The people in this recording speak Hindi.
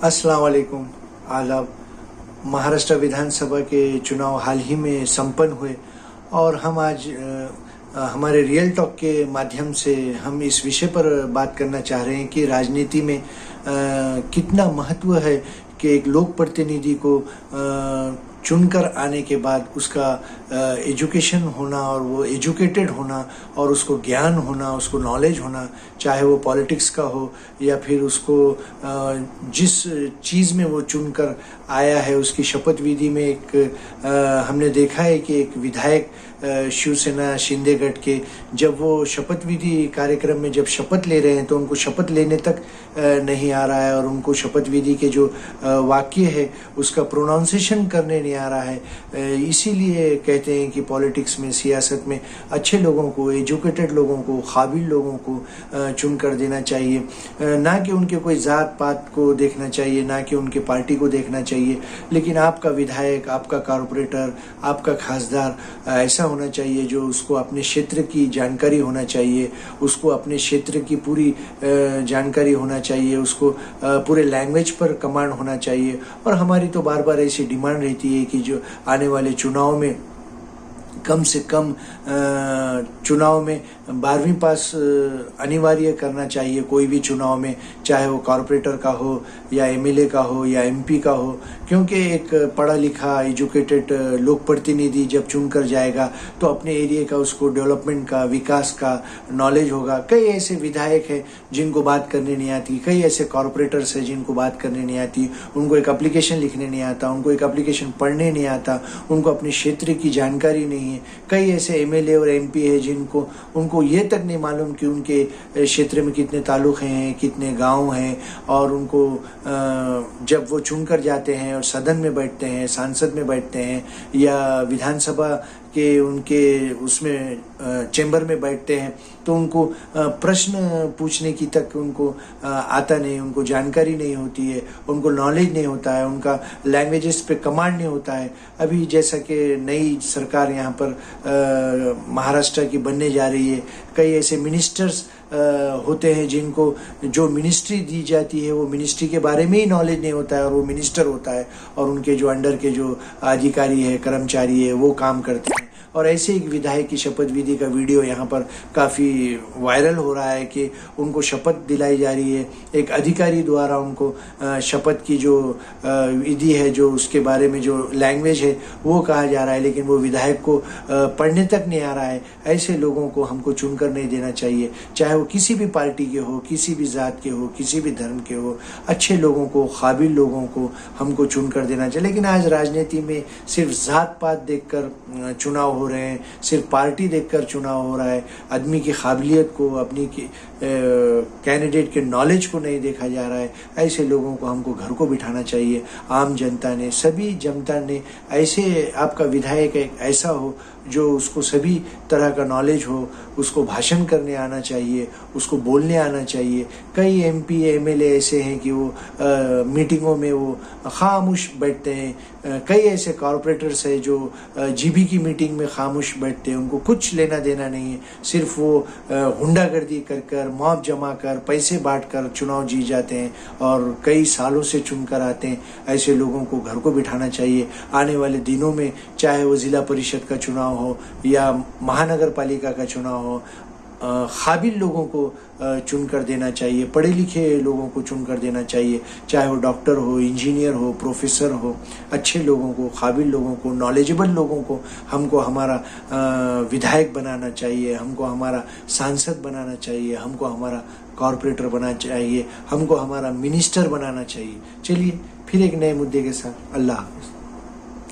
अस्सलाम वालेकुम। आज आप महाराष्ट्र विधानसभा के चुनाव हाल ही में संपन्न हुए और हम आज हमारे रियल टॉक के माध्यम से हम इस विषय पर बात करना चाह रहे हैं कि राजनीति में कितना महत्व है कि एक लोक प्रतिनिधि को चुनकर आने के बाद उसका एजुकेशन होना और वो एजुकेटेड होना और उसको ज्ञान होना, उसको नॉलेज होना, चाहे वो पॉलिटिक्स का हो या फिर उसको जिस चीज़ में वो चुनकर आया है उसकी शपथ विधि में एक हमने देखा है कि एक विधायक शिवसेना शिंदे गढ़ के जब वो शपथ विधि कार्यक्रम में जब शपथ ले रहे हैं तो उनको शपथ लेने तक नहीं आ रहा है और उनको शपथ विधि के जो वाक्य है उसका प्रोनाउंसिएशन करने नहीं आ रहा है। इसीलिए कहते हैं कि पॉलिटिक्स में, सियासत में अच्छे लोगों को, एजुकेटेड लोगों को, काबिल लोगों को चुन कर देना चाहिए, ना कि उनके कोई जात पात को देखना चाहिए, ना कि उनके पार्टी को देखना चाहिए, लेकिन आपका विधायक, आपका कॉर्पोरेटर, आपका खासदार ऐसा होना चाहिए जो उसको अपने क्षेत्र की जानकारी होना चाहिए, उसको अपने क्षेत्र की पूरी जानकारी होना चाहिए, उसको पूरे लैंग्वेज पर कमांड होना चाहिए। और हमारी तो बार बार ऐसी डिमांड रहती है कि जो आने वाले चुनाव में कम से कम चुनाव में 12वीं पास अनिवार्य करना चाहिए, कोई भी चुनाव में, चाहे वो कॉर्पोरेटर का हो या एमएलए का हो या एमपी का हो, क्योंकि एक पढ़ा लिखा एजुकेटेड लोक प्रतिनिधि जब चुनकर जाएगा तो अपने एरिया का उसको डेवलपमेंट का, विकास का नॉलेज होगा। कई ऐसे विधायक हैं जिनको बात करने नहीं आती, कई ऐसे कॉर्पोरेटर्स हैं जिनको बात करने नहीं आती, उनको एक एप्लीकेशन लिखने नहीं आता, उनको एक एप्लीकेशन पढ़ने नहीं आता, उनको अपने क्षेत्र की जानकारी नहीं है। कई ऐसे एमएलए और एमपी है जिनको उनको ये तक नहीं मालूम कि उनके क्षेत्र में कितने तालुक हैं, कितने गांव हैं, और उनको जब वो चुनकर जाते हैं और सदन में बैठते हैं, सांसद में बैठते हैं या विधानसभा के उनके उसमें चैम्बर में बैठते हैं तो उनको प्रश्न पूछने की तक उनको आता नहीं, उनको जानकारी नहीं होती है, उनको नॉलेज नहीं होता है, उनका लैंग्वेजेस पे कमांड नहीं होता है। अभी जैसा कि नई सरकार यहाँ पर महाराष्ट्र की बनने जा रही है, कई ऐसे मिनिस्टर्स होते हैं जिनको जो मिनिस्ट्री दी जाती है वो मिनिस्ट्री के बारे में ही नॉलेज नहीं होता है और वो मिनिस्टर होता है और उनके जो अंडर के जो अधिकारी है, कर्मचारी है, वो काम करते हैं। और ऐसे एक विधायक की शपथ विधि का वीडियो यहाँ पर काफ़ी वायरल हो रहा है कि उनको शपथ दिलाई जा रही है, एक अधिकारी द्वारा उनको शपथ की जो विधि है, जो उसके बारे में जो लैंग्वेज है वो कहा जा रहा है, लेकिन वो विधायक को पढ़ने तक नहीं आ रहा है। ऐसे लोगों को हमको चुनकर नहीं देना चाहिए, चाहे वो किसी भी पार्टी के हो, किसी भी जात के हो, किसी भी धर्म के हो। अच्छे लोगों को, काबिल लोगों को हमको चुनकर देना चाहिए। लेकिन आज राजनीति में सिर्फ जात पात देखकर चुनाव हो रहे हैं, सिर्फ पार्टी देखकर चुनाव हो रहा है, आदमी की काबिलियत को, अपनी कैंडिडेट के नॉलेज को नहीं देखा जा रहा है। ऐसे लोगों को हमको घर को बिठाना चाहिए। आम जनता ने, सभी जनता ने, ऐसे आपका विधायक एक ऐसा हो जो उसको सभी तरह का नॉलेज हो, उसको भाषण करने आना चाहिए, उसको बोलने आना चाहिए। कई एमपी एमएलए ऐसे हैं कि वो मीटिंगों में वो खामोश बैठते हैं। कई ऐसे कॉर्पोरेटर्स हैं जो जीबी की मीटिंग में खामोश बैठते हैं, उनको कुछ लेना देना नहीं है, सिर्फ वो हुंडागर्दी कर मॉब जमा कर, पैसे बांट कर चुनाव जीत जाते हैं और कई सालों से चुनकर आते हैं। ऐसे लोगों को घर को बिठाना चाहिए। आने वाले दिनों में चाहे वो जिला परिषद का चुनाव हो या महानगर पालिका का चुनाव हो, काबिल लोगों को चुनकर देना चाहिए, पढ़े लिखे लोगों को चुनकर देना चाहिए, चाहे वो डॉक्टर हो, इंजीनियर हो, प्रोफेसर हो। अच्छे लोगों को, काबिल लोगों को, नॉलेजेबल लोगों को हमको हमारा विधायक बनाना चाहिए, हमको हमारा सांसद बनाना चाहिए, हमको हमारा कॉर्पोरेटर बनाना चाहिए, हमको हमारा मिनिस्टर बनाना चाहिए। चलिए फिर एक नए मुद्दे के साथ, अल्लाह हाफ़िज़।